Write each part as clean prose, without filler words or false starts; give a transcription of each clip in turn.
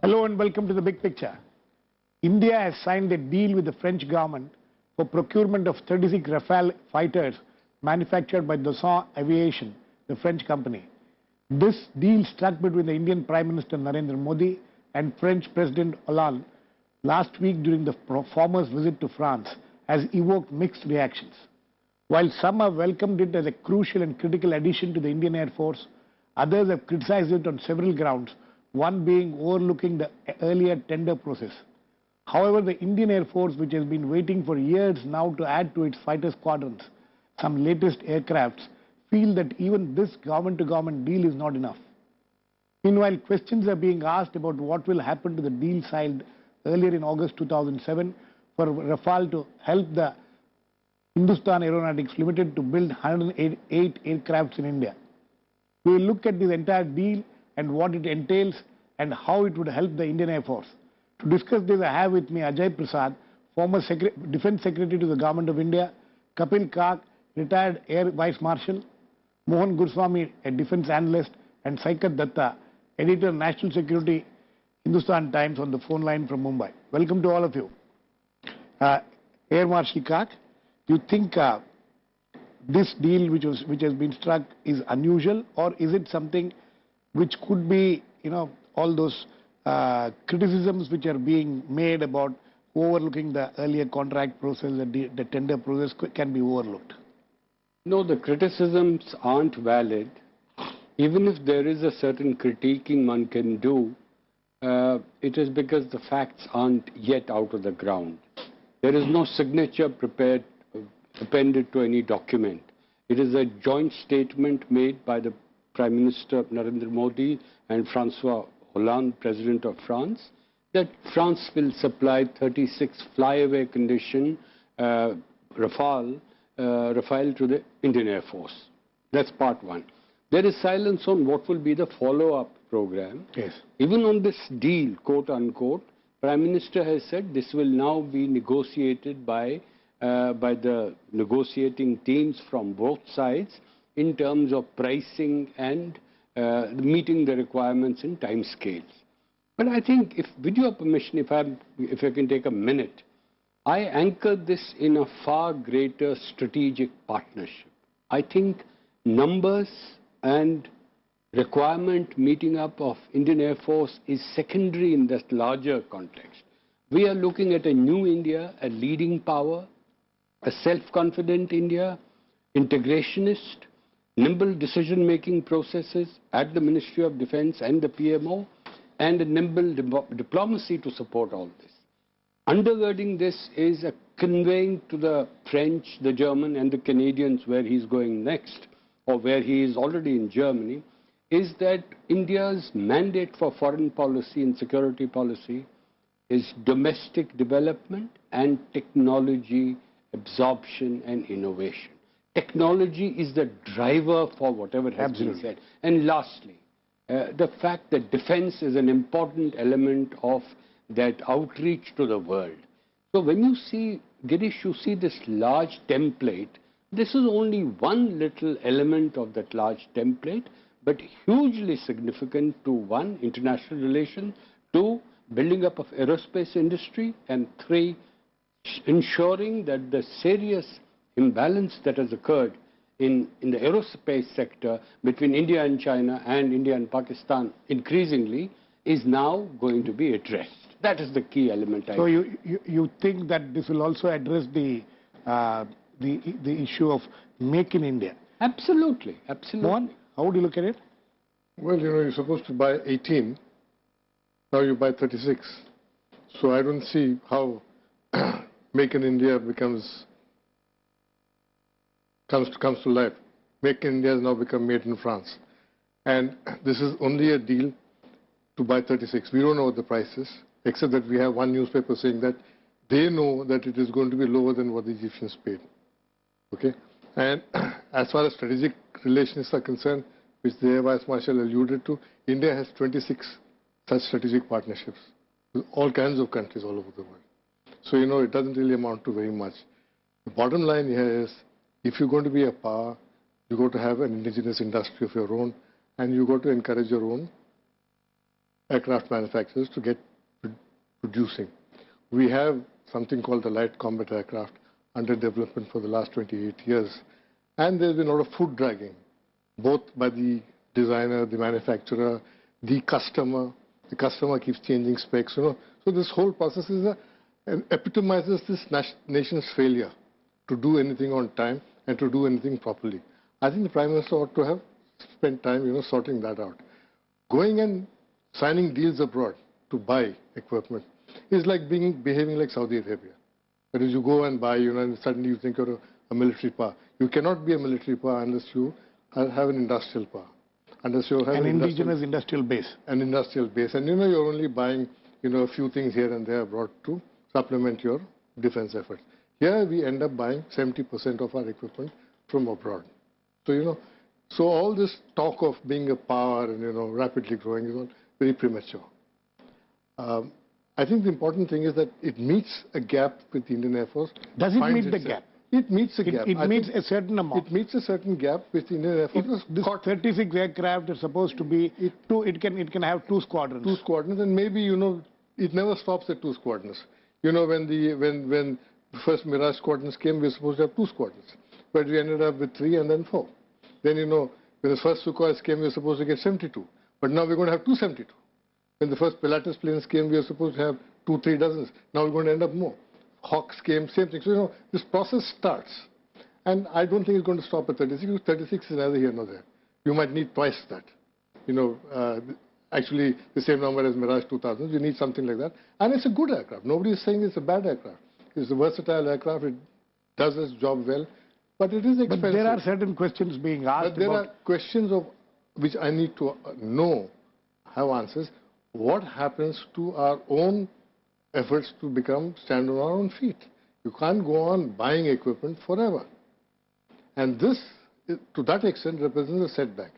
Hello and welcome to the big picture. India has signed a deal with the French government for procurement of 36 Rafale fighters manufactured by Dassault Aviation, the French company. This deal struck between the Indian Prime Minister Narendra Modi and French President Hollande last week during the former's visit to France has evoked mixed reactions. While some have welcomed it as a crucial and critical addition to the Indian Air Force, others have criticized it on several grounds, one being overlooking the earlier tender process. However, the Indian Air Force, which has been waiting for years now to add to its fighter squadrons some latest aircrafts, feel that even this government-to-government deal is not enough. Meanwhile, questions are being asked about what will happen to the deal signed earlier in August 2007 for Rafale to help the Hindustan Aeronautics Limited to build 108 aircrafts in India. We will look at this entire deal and what it entails and how it would help the Indian Air Force. To discuss this, I have with me Ajay Prasad, former Defence Secretary to the Government of India, Kapil Kak, retired Air Vice Marshal, Mohan Guruswamy, a defence analyst, and Saikat Datta, editor National Security Hindustan Times, on the phone line from Mumbai. Welcome to all of you. Air Marshal Kak, do you think this deal which has been struck is unusual, or is it something which could be, all those criticisms which are being made about overlooking the earlier contract process, the tender process can be overlooked? No, the criticisms aren't valid. Even if there is a certain critiquing one can do, it is because the facts aren't yet out of the ground. There is no signature prepared, appended to any document. It is a joint statement made by the Prime Minister Narendra Modi and François Hollande, President of France, that France will supply 36 flyaway condition Rafale to the Indian Air Force. That's part one. There is silence on what will be the follow-up program. Yes. Even on this deal, quote unquote, Prime Minister has said this will now be negotiated by the negotiating teams from both sides in terms of pricing and meeting the requirements in time scales. But I think, with your permission, if I can take a minute, I anchor this in a far greater strategic partnership. I think numbers and requirement meeting up of Indian Air Force is secondary in this larger context. We are looking at a new India, a leading power, a self-confident India, integrationist, nimble decision-making processes at the Ministry of Defence and the PMO, and a nimble diplomacy to support all this. Undergirding this is a conveying to the French, the German, and the Canadians where he's going next, or where he is already in Germany, is that India's mandate for foreign policy and security policy is domestic development and technology absorption and innovation. Technology is the driver for whatever has been said. And lastly, the fact that defense is an important element of that outreach to the world. So when you see, Girish, you see this large template, this is only one little element of that large template, but hugely significant to one, international relations, two, building up of aerospace industry, and three, ensuring that the serious imbalance that has occurred in the aerospace sector between India and China and India and Pakistan increasingly is now going to be addressed. That is the key element. So you think that this will also address the issue of Make in India? Absolutely, absolutely. Mohan, how would you look at it? Well, you're supposed to buy 18. Now you buy 36. So I don't see how Make in India comes to life. Make in India has now become Made in France. And this is only a deal to buy 36. We don't know what the price is, except that we have one newspaper saying that they know that it is going to be lower than what the Egyptians paid. Okay? And as far as strategic relations are concerned, which the Air Vice Marshal alluded to, India has 26 such strategic partnerships with all kinds of countries all over the world. So, it doesn't really amount to very much. The bottom line here is, if you're going to be a power, you've got to have an indigenous industry of your own, and you've got to encourage your own aircraft manufacturers to get producing. We have something called the light combat aircraft under development for the last 28 years. And there's been a lot of foot dragging, both by the designer, the manufacturer, the customer. The customer keeps changing specs. So this whole process epitomizes this nation's failure to do anything on time and to do anything properly. I think the Prime Minister ought to have spent time, sorting that out. Going and signing deals abroad to buy equipment is like behaving like Saudi Arabia. That is, you go and buy, and suddenly you think you're a military power. You cannot be a military power unless you have an industrial power. Unless you have an indigenous industrial base. An industrial base. And you're only buying, a few things here and there abroad to supplement your defense efforts. Here we end up buying 70% of our equipment from abroad. So, so all this talk of being a power and, rapidly growing is all very premature. I think the important thing is that it meets a gap with the Indian Air Force. Does it meet the gap? It meets a gap. It meets a certain amount. It meets a certain gap with the Indian Air Force. This 36 aircraft is supposed to be it can have 2 squadrons. 2 squadrons, and maybe it never stops at 2 squadrons. When the first Mirage squadrons came, we were supposed to have 2 squadrons, but we ended up with 3 and then 4. Then when the first Sukhois came, we were supposed to get 72, but now we're going to have 272. When the first Pilatus planes came, we were supposed to have 2-3 dozens. Now we're going to end up more. Hawks came, same thing. So, this process starts. And I don't think it's going to stop at 36. 36 is neither here nor there. You might need twice that. Actually, the same number as Mirage 2000. You need something like that. And it's a good aircraft. Nobody is saying it's a bad aircraft. It's a versatile aircraft. It does its job well. But it is expensive. But there are certain questions being asked. But there are questions of which I need to have answers. What happens to our own efforts to stand on our own feet? You can't go on buying equipment forever. And this, to that extent, represents a setback.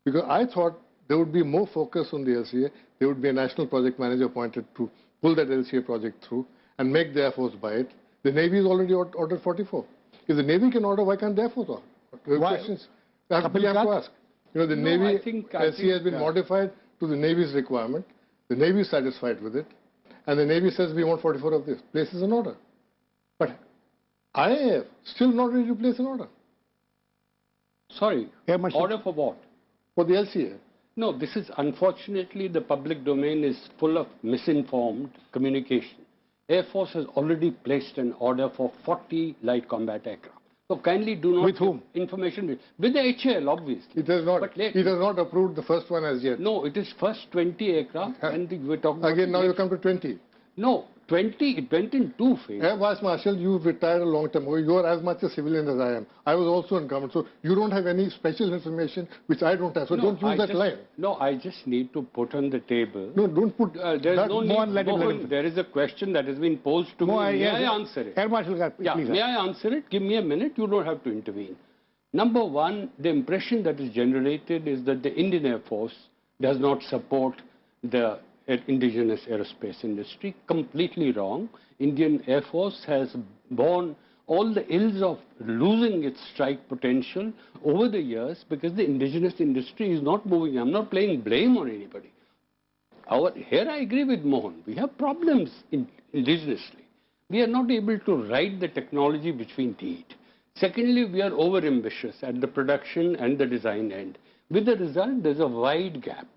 Because I thought there would be more focus on the LCA. There would be a national project manager appointed to pull that LCA project through and make the Air Force buy it. The Navy has already ordered 44. If the Navy can order, why can't the Air Force order? There are questions that we have to ask. The Navy LCA has been modified to the Navy's requirement. The Navy is satisfied with it. And the Navy says, we want 44 of this. Places an order. But IAF still not ready to place an order. Sorry, order for what? For the LCA. No, this is unfortunately the public domain is full of misinformed communication. Air Force has already placed an order for 40 light combat aircraft. So kindly do not... With whom? Information with the HAL, obviously. It has not. It has not approved the first one as yet. No, it is first 20 aircraft and we're talking again, now you come to 20. No, 20, it went in 2 phases. Air Vice Marshal, you've retired a long time ago. You are as much a civilian as I am. I was also in government. So you don't have any special information which I don't have. So don't use that line. No, I just need to put on the table. No, don't put... there's no need. There is a question that has been posed to me. May I answer it? Air Marshal, please. May I answer it? Give me a minute. You don't have to intervene. Number one, the impression that is generated is that the Indian Air Force does not support the indigenous aerospace industry. Completely wrong. Indian Air Force has borne all the ills of losing its strike potential over the years because the indigenous industry is not moving. I'm not playing blame on anybody. Here I agree with Mohan. We have problems indigenously. We are not able to ride the technology which we need. Secondly, we are over-ambitious at the production and the design end. With the result, there's a wide gap.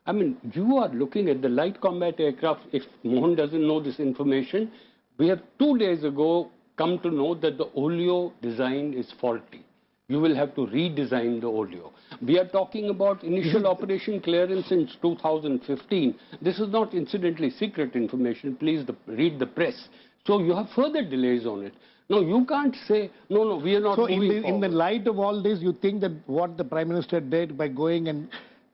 I mean, you are looking at the light combat aircraft. If Mohan doesn't know this information, we have 2 days ago come to know that the oleo design is faulty. You will have to redesign the oleo. We are talking about initial operation clearance since 2015. This is not incidentally secret information. Please read the press. So you have further delays on it. No, you can't say, no, we are not moving forward. In the light of all this, you think that what the Prime Minister did by going and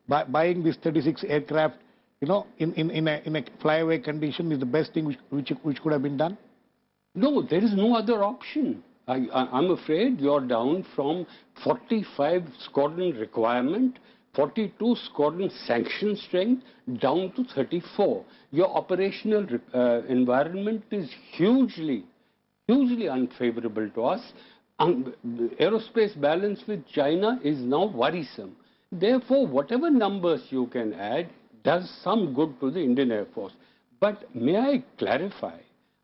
buying these 36 aircraft, in a flyaway condition is the best thing which could have been done? No, there is no other option. I'm afraid you're down from 45 squadron requirement, 42 squadron sanction strength, down to 34. Your operational environment is hugely unfavorable to us. Aerospace balance with China is now worrisome. Therefore, whatever numbers you can add does some good to the Indian Air Force. But may I clarify,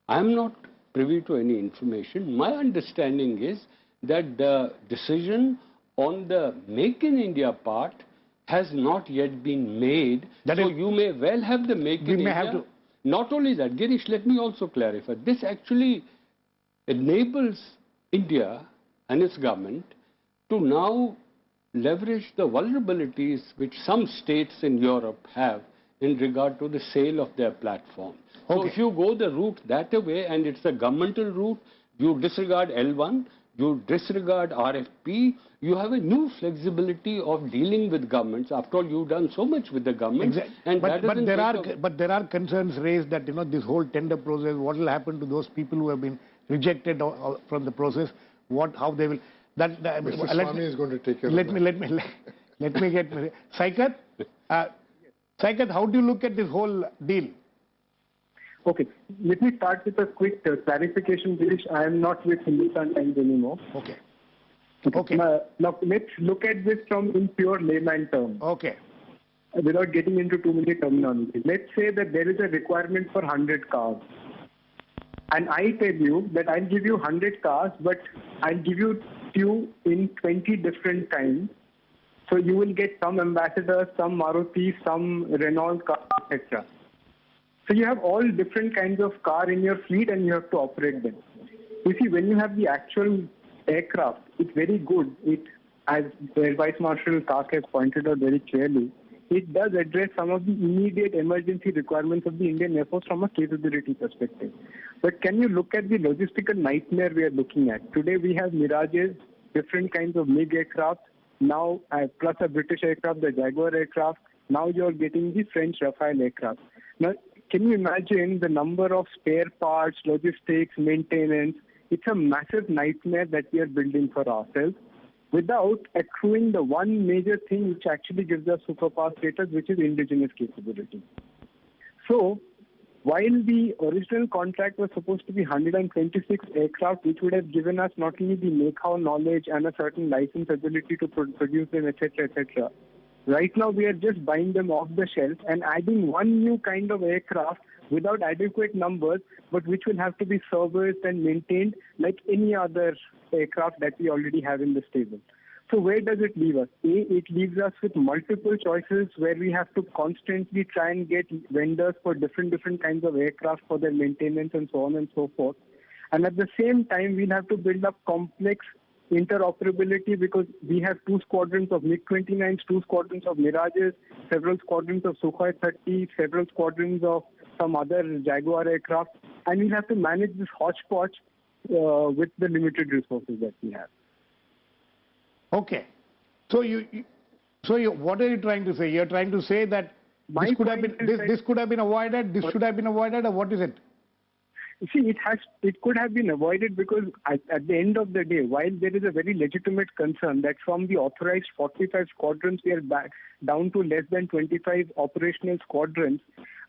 I am not privy to any information. My understanding is that the decision on the Make in India part has not yet been made. So you may well have the Make in India. Have to. Not only that, Girish, let me also clarify. This actually enables India and its government to now leverage the vulnerabilities which some states in Europe have in regard to the sale of their platform. So if you go the route that way, and it's a governmental route, you disregard L1, you disregard RFP, you have a new flexibility of dealing with governments. After all, you've done so much with the government. Exactly. And but there are concerns raised that, this whole tender process, what will happen to those people who have been rejected from the process, how they will... Mr. Swami is going to take care of that. Let me get... Saikat? Saikat, how do you look at this whole deal? Okay, let me start with a quick clarification, Girish. I am not with Hindustan Times anymore. Okay. Now, let's look at this in pure layman terms. Okay. Without getting into too many terminology. Let's say that there is a requirement for 100 cars. And I tell you that I'll give you 100 cars, but I'll give you few in 20 different times. So you will get some Ambassador, some Maruti, some Renault car, etc. So you have all different kinds of car in your fleet and you have to operate them. You see, when you have the actual aircraft, it's very good. As Air Vice Marshal Kark has pointed out very clearly, it does address some of the immediate emergency requirements of the Indian Air Force from a capability perspective. But can you look at the logistical nightmare we are looking at? Today we have Mirages, different kinds of MiG aircraft, now plus a British aircraft, the Jaguar aircraft. Now you're getting the French Rafale aircraft. Now, can you imagine the number of spare parts, logistics, maintenance? It's a massive nightmare that we are building for ourselves without accruing the one major thing which actually gives us superpower status, which is indigenous capability. So, while the original contract was supposed to be 126 aircraft, which would have given us not only the make-how knowledge and a certain license ability to produce them, etc., etc., right now we are just buying them off the shelf and adding one new kind of aircraft without adequate numbers, but which will have to be serviced and maintained like any other aircraft that we already have in the stable. So where does it leave us? It leaves us with multiple choices where we have to constantly try and get vendors for different kinds of aircraft for their maintenance and so on and so forth. And at the same time, we'll have to build up complex interoperability because we have 2 squadrons of MiG-29s, 2 squadrons of Mirages, several squadrons of Sukhoi 30, several squadrons of some other Jaguar aircraft, and we'll have to manage this hodgepodge with the limited resources that we have. Okay. So what are you trying to say? You're trying to say that this could have been avoided, this should have been avoided, or what is it? You see, it could have been avoided because at the end of the day, while there is a very legitimate concern that from the authorized 45 squadrons, we are back down to less than 25 operational squadrons,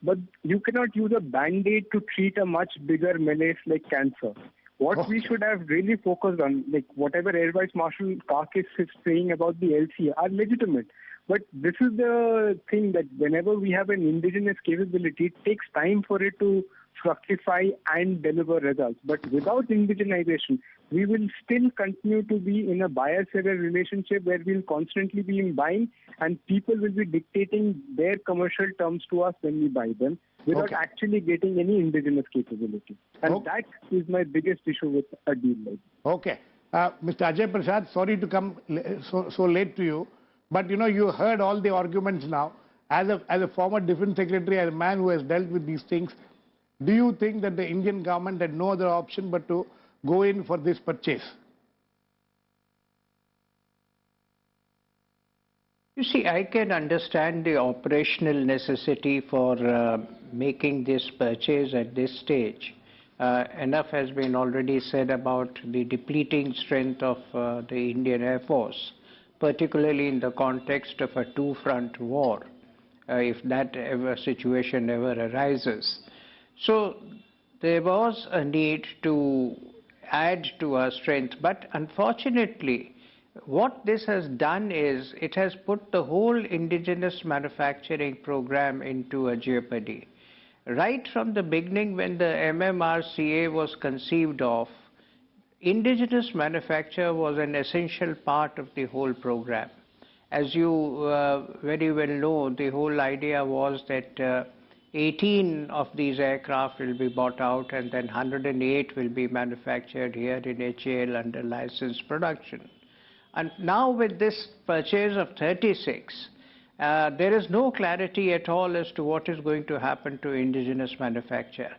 but you cannot use a band-aid to treat a much bigger malaise like cancer. What we should have really focused on, like whatever Air Vice Marshal Kark is saying about the LC, are legitimate. But this is the thing that whenever we have an indigenous capability, it takes time for it to fructify and deliver results. But without indigenization, we will still continue to be in a buyer-seller relationship where we'll constantly be in buying and people will be dictating their commercial terms to us when we buy them without actually getting any indigenous capability. And that is my biggest issue with a deal like this. Okay. Mr. Ajay Prasad, sorry to come so late to you, but you heard all the arguments now. As a former defense secretary, as a man who has dealt with these things, do you think that the Indian government had no other option but to go in for this purchase? You see, I can understand the operational necessity for making this purchase at this stage. Enough has been already said about the depleting strength of the Indian Air Force, particularly in the context of a two-front war, if that situation ever arises. So there was a need to add to our strength, but unfortunately, What this has done is it has put the whole indigenous manufacturing program into a jeopardy. Right from the beginning, when the MMRCA was conceived of, indigenous manufacture was an essential part of the whole program. As you very well know, the whole idea was that 18 of these aircraft will be bought out and then 108 will be manufactured here in HAL under licensed production. And now with this purchase of 36, there is no clarity at all as to what is going to happen to indigenous manufacture.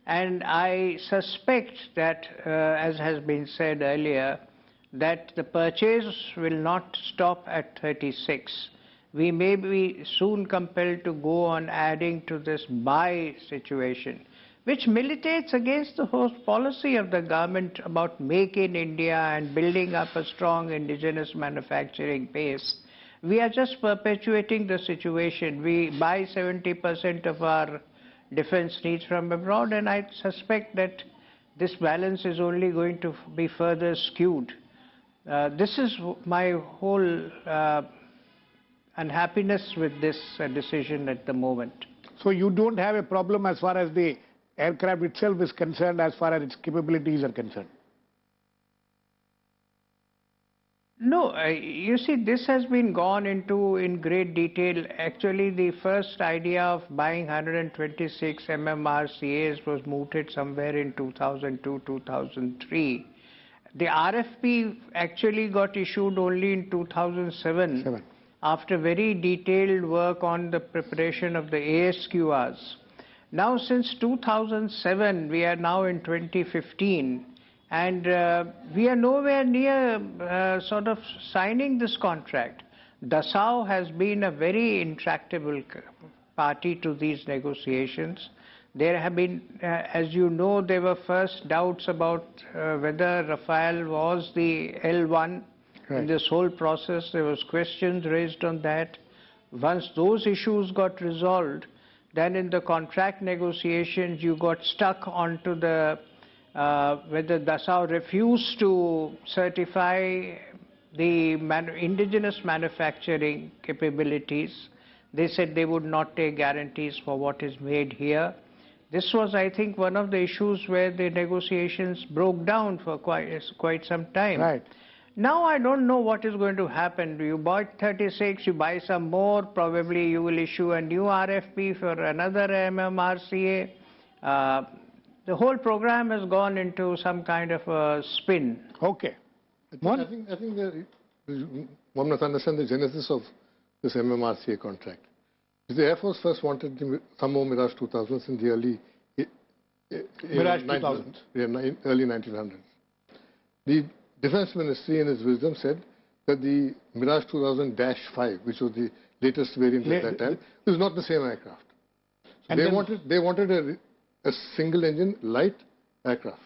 And I suspect that, as has been said earlier, that the purchase will not stop at 36. We may be soon compelled to go on adding to this buy situation, which militates against the whole policy of the government about Make in India and building up a strong indigenous manufacturing base. We are just perpetuating the situation. We buy 70% of our defense needs from abroad, and I suspect that this balance is only going to be further skewed. This is my whole unhappiness with this decision at the moment. So you don't have a problem as far as the aircraft itself is concerned, as far as its capabilities are concerned? No, you see, this has been gone into in great detail. Actually, the first idea of buying 126 MMRCAs was mooted somewhere in 2002, 2003. The RFP actually got issued only in 2007 after very detailed work on the preparation of the ASQRs. Now, since 2007, we are now in 2015. And we are nowhere near sort of signing this contract. Dassault has been a very intractable party to these negotiations. There have been, as you know, there were first doubts about whether Rafale was the L1 in this whole process. There was questions raised on that. Once those issues got resolved, then in the contract negotiations, you got stuck onto the whether Dassault refused to certify the indigenous manufacturing capabilities. They said they would not take guarantees for what is made here. This was, I think, one of the issues where the negotiations broke down for quite some time. Right. Now I don't know what is going to happen. You bought 36, you buy some more, probably you will issue a new RFP for another MMRCA. The whole program has gone into some kind of a spin. Okay. I think one must understand the genesis of this MMRCA contract. The Air Force first wanted some more Mirage 2000s in the early Mirage 2000s. Early 1900s. The Defense Ministry, in its wisdom, said that the Mirage 2000-5, which was the latest variant at that time, is not the same aircraft. So they wanted a single-engine light aircraft.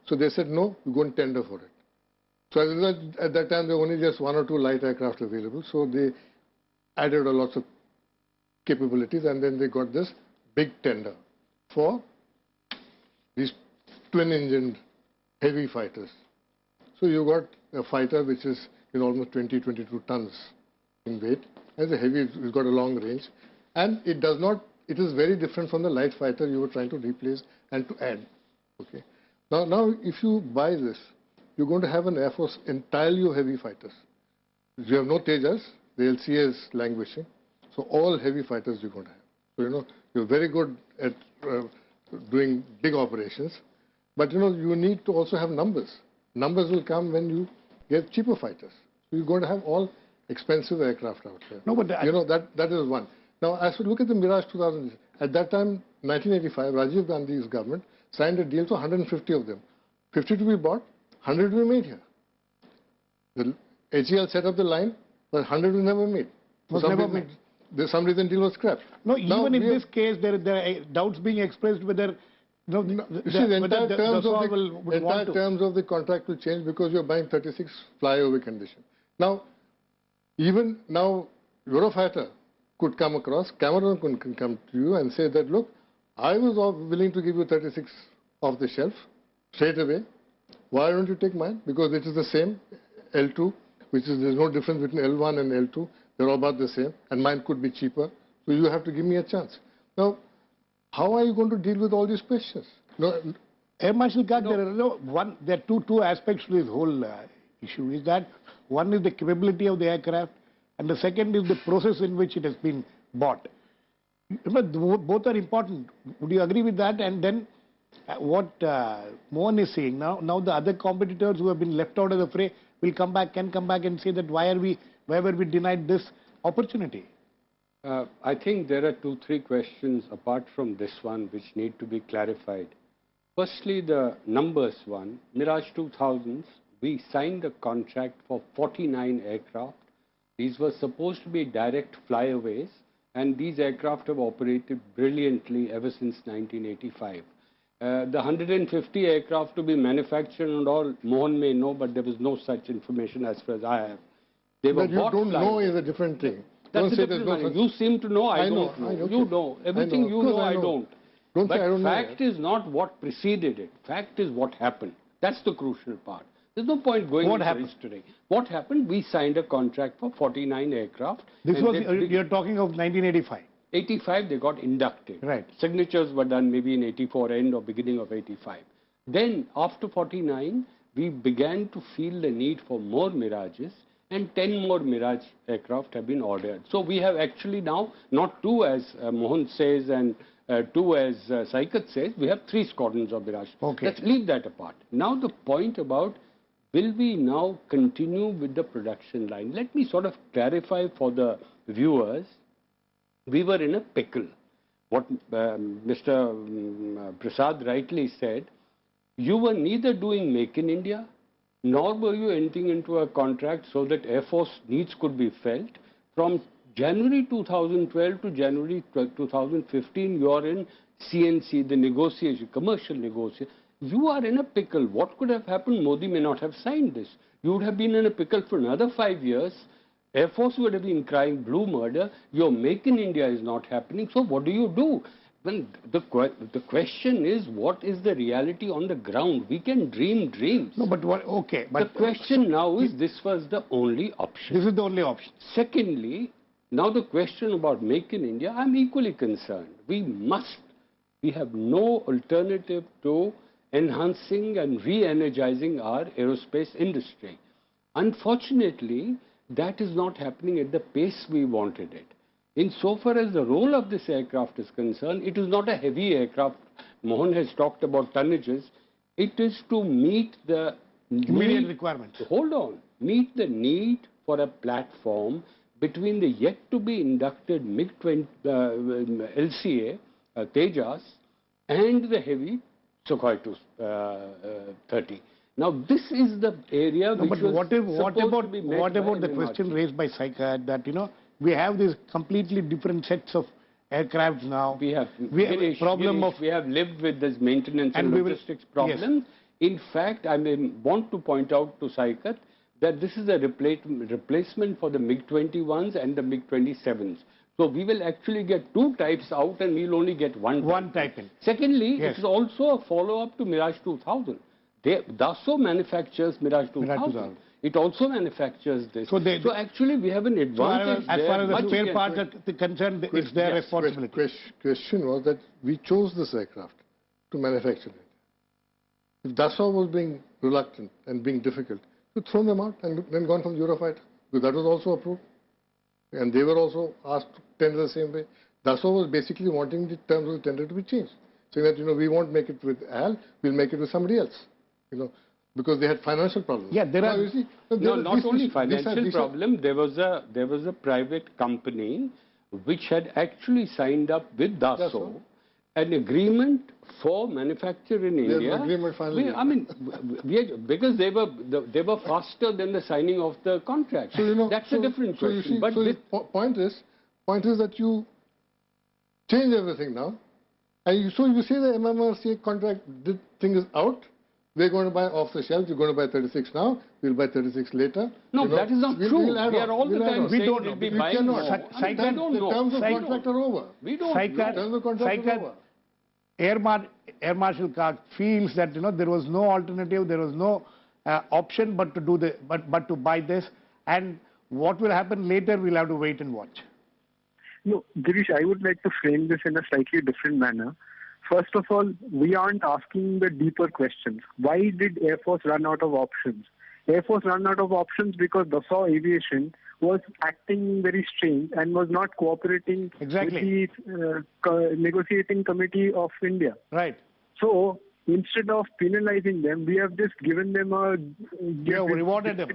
So they said, no, you go and tender for it. So as a result, at that time, there were only just one or two light aircraft available. So they added a lot of capabilities, and then they got this big tender for these twin-engined heavy fighters. So you got a fighter which is almost 20-22 tons in weight. It's a heavy, it's got a long range, and it does not. It is very different from the light fighter you were trying to replace and to add. Okay. Now, if you buy this, you're going to have an Air Force entirely of heavy fighters. You have no Tejas, the LCA is languishing, so all heavy fighters you're going to have. So, you're very good at doing big operations, but, you need to also have numbers. Numbers will come when you get cheaper fighters. So you're going to have all expensive aircraft out there. No, but that is one. Now, as we look at the Mirage 2000, at that time, 1985, Rajiv Gandhi's government signed a deal for 150 of them. 50 to be bought, 100 to be made here. The HAL set up the line, but 100 was never made. Was never made. Some reason deal was scrapped. No, even in this case, there are doubts being expressed whether the entire terms of the contract will change because you're buying 36 flyover condition. Now, even now, Eurofighter could come across, Cameron could come to you and say that, look, I was willing to give you 36 off the shelf straight away. Why don't you take mine? Because it is the same L2 which is there's no difference between L1 and L2. They're all about the same, and mine could be cheaper. So you have to give me a chance. Now, how are you going to deal with all these questions? No, Air Marshal Kak, there are two aspects to this whole issue. Is that one is the capability of the aircraft, and the second is the process in which it has been bought. Both are important. Would you agree with that? And then what Mohan is saying now the other competitors who have been left out of the fray will come back and say that why were we denied this opportunity? I think there are 2-3 questions apart from this one which need to be clarified. Firstly, the numbers one, Mirage 2000s, we signed a contract for 49 aircraft. These were supposed to be direct flyaways, and these aircraft have operated brilliantly ever since 1985. The 150 aircraft to be manufactured and all, Mohan may know, but there was no such information as far as I have. They were but you don't know is a different thing. That's a different matter. You seem to know, I don't know. Okay. You know. Everything you know, I don't. Don't but say I don't fact know. is not what preceded it. Fact is what happened. That's the crucial part. There's no point going into history. What happened? We signed a contract for 49 aircraft. This was, you're talking of 1985. 85, they got inducted. Right. Signatures were done maybe in 84 end or beginning of 85. Then, after 49, we began to feel the need for more Mirages, and 10 more Mirage aircraft have been ordered. So we have actually now, not 2 as Mohan says and 2 as Saikat says, we have 3 squadrons of Mirage. Okay. Let's leave that apart. Now the point about, will we now continue with the production line? Let me sort of clarify for the viewers. We were in a pickle. What Mr. Prasad rightly said, you were neither doing Make in India, nor were you entering into a contract so that Air Force needs could be felt. From January 2012 to January 2015, you are in CNC, the negotiation, commercial negotiation. You are in a pickle. What could have happened? Modi may not have signed this. You would have been in a pickle for another 5 years. Air Force would have been crying blue murder. Your Make in India is not happening. So what do? When the question is, what is the reality on the ground? We can dream dreams. No, but what? Okay, but the question now is, this was the only option. This is the only option. Secondly, now the question about Make in India, I'm equally concerned. We have no alternative to enhancing and re-energizing our aerospace industry. Unfortunately, that is not happening at the pace we wanted it. Insofar as the role of this aircraft is concerned, it is not a heavy aircraft. Mohan has talked about tonnages. It is to meet the immediate requirements. Hold on. Meet the need for a platform between the yet-to-be inducted MiG-20 LCA, Tejas, and the heavy Sukhoi 30. Now, this is the area which but what about the question raised by Saikat that, we have these completely different sets of aircrafts now. We have lived with this maintenance and logistics problem. Yes. In fact, I want to point out to Saikat that this is a replacement for the MiG-21s and the MiG-27s. So we will actually get 2 types out and we'll only get one type in. Secondly, yes, it is also a follow-up to Mirage 2000. Dassault manufactures Mirage 2000. It also manufactures this. So actually we have an advantage. As far as the spare parts are concerned, it's their responsibility. Question was that we chose this aircraft to manufacture it. If Dassault was being reluctant and being difficult, you throw them out and then gone from Eurofighter. Because that was also approved. And they were also asked to tender the same way. Dassault was basically wanting the terms of the tender to be changed. Saying that, we won't make it with AL, we'll make it with somebody else. Because they had financial problems. Yeah, there are. Not only financial problem. There was a private company which had actually signed up with Dassault an agreement for manufacture in India. Agreement finally. Because they were faster than the signing of the contract. So, that's a different question. Point is that you change everything now, and so you say the MMRCA contract thing is out. We're going to buy off the shelf. You're going to buy 36 now. We'll buy 36 later. No, that is not true. We are all the time saying we'll be buying more. The terms of contract are over. We don't know. The terms of contract are over. Air Marshal Kak feels that there was no alternative, there was no option but to buy this, And what will happen later, we'll have to wait and watch. No, Girish, I would like to frame this in a slightly different manner. First of all, we aren't asking the deeper questions. Why did Air Force run out of options? Air Force ran out of options because Dassault Aviation was acting very strange and was not cooperating Exactly. with the negotiating committee of India. Right. So instead of penalizing them, we have just given them a... We have rewarded them.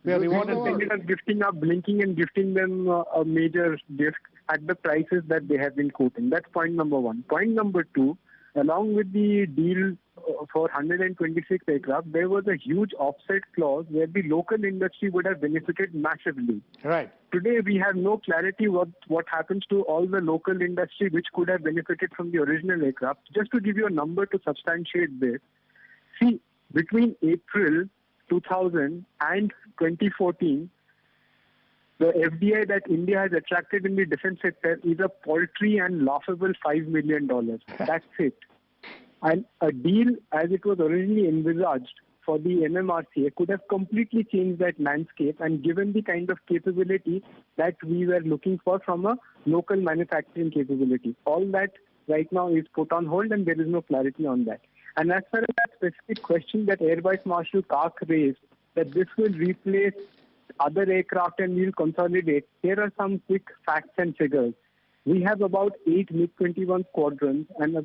We have rewarded them. Ended up gifting up, blinking and gifting them a major gift at the prices that they have been quoting. That's point number one. Point number two, along with the deal for 126 aircraft, there was a huge offset clause where the local industry would have benefited massively. Right. Today, we have no clarity what happens to all the local industry which could have benefited from the original aircraft. Just to give you a number to substantiate this, see, between April 2000 and 2014, the FDI that India has attracted in the defense sector is a paltry and laughable $5 million. That's it. And a deal as it was originally envisaged for the MMRCA could have completely changed that landscape and given the kind of capability that we were looking for from a local manufacturing capability. All that right now is put on hold and there is no clarity on that. And as far as that specific question that Air Vice Marshal Kark raised, that this will replace other aircraft and we'll consolidate, here are some quick facts and figures. We have about 8 MiG-21 squadrons and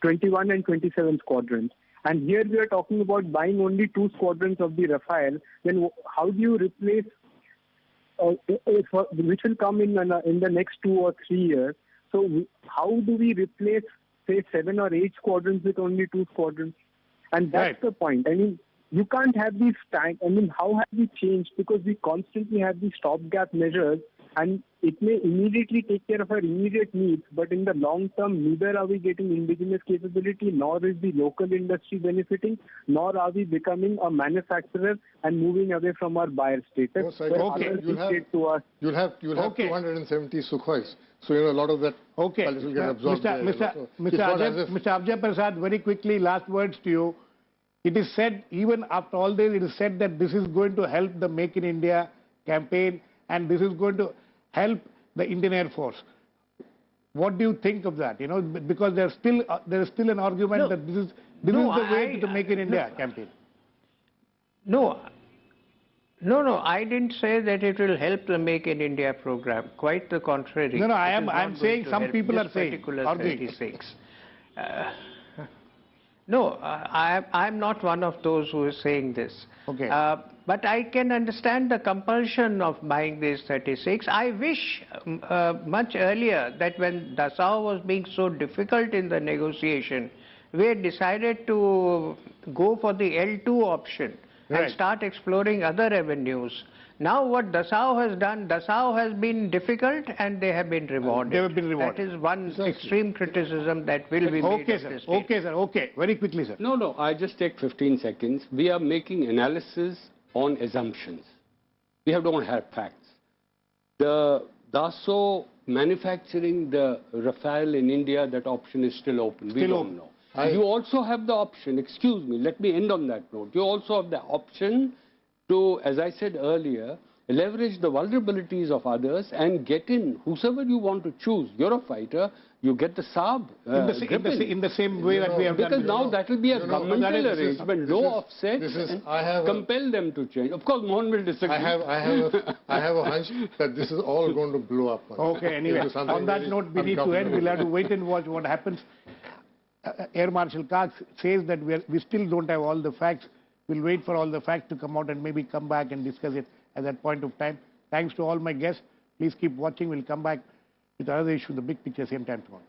21 and 27 squadrons. And here we are talking about buying only 2 squadrons of the Rafale. Then how do you replace, which will come in the next 2 or 3 years? So how do we replace, say, 7 or 8 squadrons with only 2 squadrons? And that's Right. the point. I mean, you can't have these tanks. I mean, how have we changed? Because we constantly have these stopgap measures, and it may immediately take care of our immediate needs, but in the long term, neither are we getting indigenous capability, nor is the local industry benefiting, nor are we becoming a manufacturer and moving away from our buyer status. No, where okay. others dictate to us. You'll have Okay. 270 Sukhois. So, a lot of that Okay. policy will get absorbed there. So it's not as if- Mr. Abjay Prasad, very quickly, last words to you. It is said, even after all this, it is said that this is going to help the Make in India campaign and this is going to help the Indian Air Force. What do you think of that? You know, because there is still an argument that this is the way to the Make in India campaign. No, I didn't say that it will help the Make in India program. Quite the contrary. No, I It is am not saying going to some help people this are saying, particular arguing. 36. No, I'm not one of those who is saying this. Okay. But I can understand the compulsion of buying these 36. I wish much earlier that when Dassault was being so difficult in the negotiation, we had decided to go for the L2 option Right. and start exploring other avenues. Now what Dassault has done, Dassault has been difficult and they have been rewarded. They have been rewarded. That is one extreme criticism that will be made Okay, of sir. this deal. Okay, sir. Okay. Very quickly, sir. No, I just take 15 seconds. We are making analysis on assumptions. We don't have facts. The Dassault manufacturing the Rafale in India, that option is still open. We don't know. You also have the option, excuse me, let me end on that note. You also have the option to, as I said earlier, leverage the vulnerabilities of others and get in whosoever you want to choose. You're a fighter, you get the Saab. In the same way that we have done. Because now that will be a governmental arrangement, no offset, compel them to change. Of course, Mohan will disagree. I have a hunch that this is all going to blow up. Okay, anyway, on that note, we need to end. We'll have to wait and watch what happens. Air Marshal Kark says that we still don't have all the facts. We'll wait for all the facts to come out and maybe come back and discuss it at that point of time. Thanks to all my guests. Please keep watching. We'll come back with another issue, the big picture, same time tomorrow.